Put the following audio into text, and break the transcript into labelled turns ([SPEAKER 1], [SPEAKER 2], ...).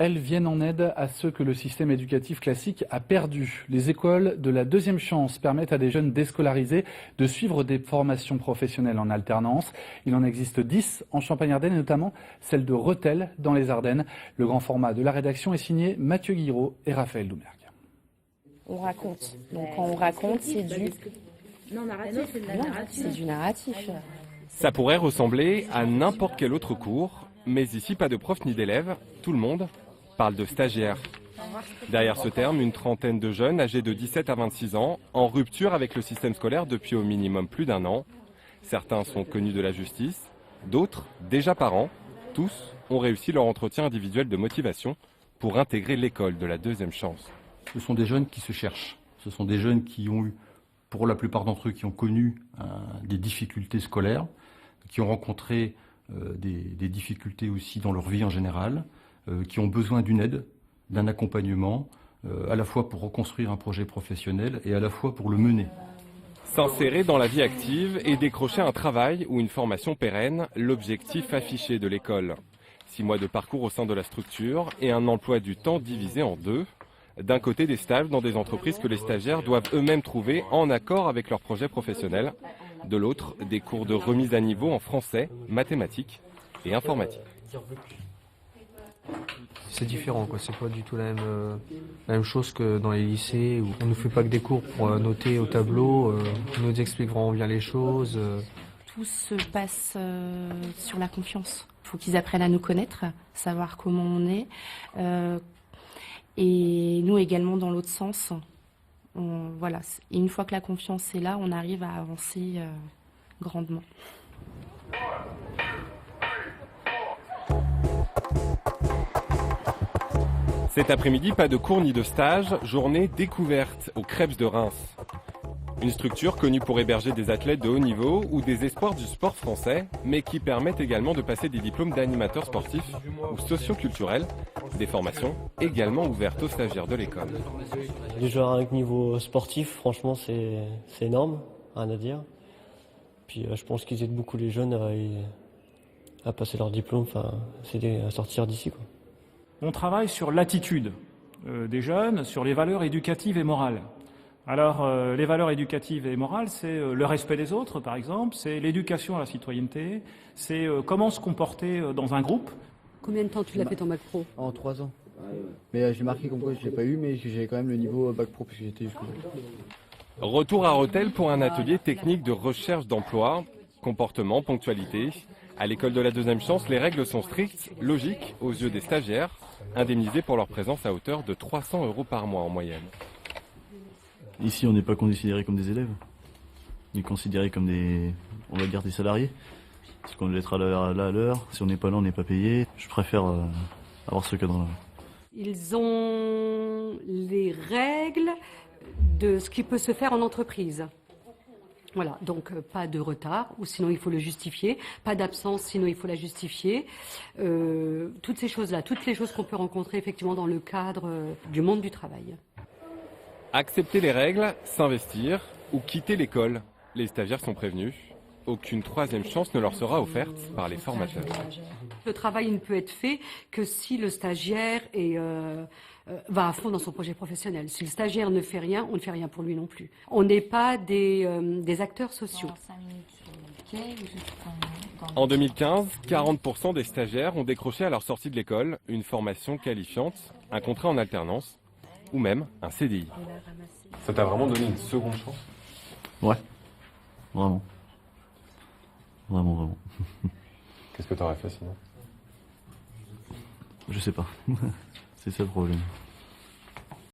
[SPEAKER 1] Elles viennent en aide à ceux que le système éducatif classique a perdus. Les écoles de la deuxième chance permettent à des jeunes déscolarisés de suivre des formations professionnelles en alternance. Il en existe 10 en Champagne-Ardenne et notamment celle de Rethel dans les Ardennes. Le grand format de la rédaction est signé Mathieu Guiraud et Raphaël Doumergue.
[SPEAKER 2] On raconte. Donc quand on raconte, c'est du...
[SPEAKER 3] Non, narratif,
[SPEAKER 2] c'est du narratif.
[SPEAKER 4] Ça pourrait ressembler à n'importe quel autre cours, mais ici pas de prof ni d'élèves, tout le monde parle de stagiaires. Derrière ce terme, une trentaine de jeunes âgés de 17 à 26 ans, en rupture avec le système scolaire depuis au minimum plus d'un an. Certains sont connus de la justice, d'autres déjà parents. Tous ont réussi leur entretien individuel de motivation pour intégrer l'école de la deuxième chance.
[SPEAKER 5] Ce sont des jeunes qui se cherchent. Ce sont des jeunes qui ont eu, pour la plupart d'entre eux, qui ont connu des difficultés scolaires, qui ont rencontré des difficultés aussi dans leur vie en général, qui ont besoin d'une aide, d'un accompagnement, à la fois pour reconstruire un projet professionnel et à la fois pour le mener.
[SPEAKER 4] S'insérer dans la vie active et décrocher un travail ou une formation pérenne, l'objectif affiché de l'école. 6 mois de parcours au sein de la structure et un emploi du temps divisé en deux. D'un côté, des stages dans des entreprises que les stagiaires doivent eux-mêmes trouver en accord avec leur projet professionnel. De l'autre, des cours de remise à niveau en français, mathématiques et informatique.
[SPEAKER 6] C'est différent, quoi. C'est pas du tout la même chose que dans les lycées où on ne fait pas que des cours pour noter au tableau, on nous explique vraiment bien les choses.
[SPEAKER 2] Tout se passe sur la confiance. Il faut qu'ils apprennent à nous connaître, savoir comment on est. Et nous également dans l'autre sens. Voilà. Et une fois que la confiance est là, on arrive à avancer grandement.
[SPEAKER 4] Cet après-midi, pas de cours ni de stage, journée découverte au Crêpes de Reims. Une structure connue pour héberger des athlètes de haut niveau ou des espoirs du sport français, mais qui permet également de passer des diplômes d'animateurs sportifs ou socioculturels, des formations également ouvertes aux stagiaires de l'école.
[SPEAKER 7] Déjà à un niveau sportif, franchement, c'est énorme, rien à dire. Puis je pense qu'ils aident beaucoup les jeunes à passer leur diplôme, à sortir d'ici, quoi.
[SPEAKER 8] On travaille sur l'attitude des jeunes, sur les valeurs éducatives et morales. Alors, les valeurs éducatives et morales, c'est le respect des autres, par exemple, c'est l'éducation à la citoyenneté, c'est comment se comporter dans un groupe.
[SPEAKER 3] Combien de temps tu l'as fait ton bac pro?
[SPEAKER 9] En 3 ans. Mais j'ai marqué comme quoi je ne l'ai pas eu, mais j'ai quand même le niveau bac pro puisque j'étais jusqu'au bout.
[SPEAKER 4] Retour à Rethel pour un atelier technique de recherche d'emploi, comportement, ponctualité. À l'école de la deuxième chance, les règles sont strictes, logiques aux yeux des stagiaires, indemnisés pour leur présence à hauteur de 300 € par mois en moyenne.
[SPEAKER 10] Ici, on n'est pas considérés comme des élèves. On est considérés comme des salariés. Parce qu'on doit être là à l'heure. Si on n'est pas là, on n'est pas payé. Je préfère avoir ce cadre-là.
[SPEAKER 3] Ils ont les règles de ce qui peut se faire en entreprise. Voilà, donc pas de retard, ou sinon il faut le justifier, pas d'absence, sinon il faut la justifier. Toutes ces choses-là, toutes les choses qu'on peut rencontrer effectivement dans le cadre du monde du travail.
[SPEAKER 4] Accepter les règles, s'investir ou quitter l'école. Les stagiaires sont prévenus. Aucune troisième chance ne leur sera offerte par les formateurs.
[SPEAKER 3] Le travail ne peut être fait que si le stagiaire va à fond dans son projet professionnel. Si le stagiaire ne fait rien, on ne fait rien pour lui non plus. On n'est pas des acteurs sociaux.
[SPEAKER 4] En 2015, 40% des stagiaires ont décroché à leur sortie de l'école une formation qualifiante, un contrat en alternance ou même un CDI.
[SPEAKER 11] Ça t'a vraiment donné une seconde chance?
[SPEAKER 10] Ouais, vraiment. Vraiment.
[SPEAKER 11] Qu'est-ce que t'aurais fait sinon?
[SPEAKER 10] Je sais pas. C'est ça le problème.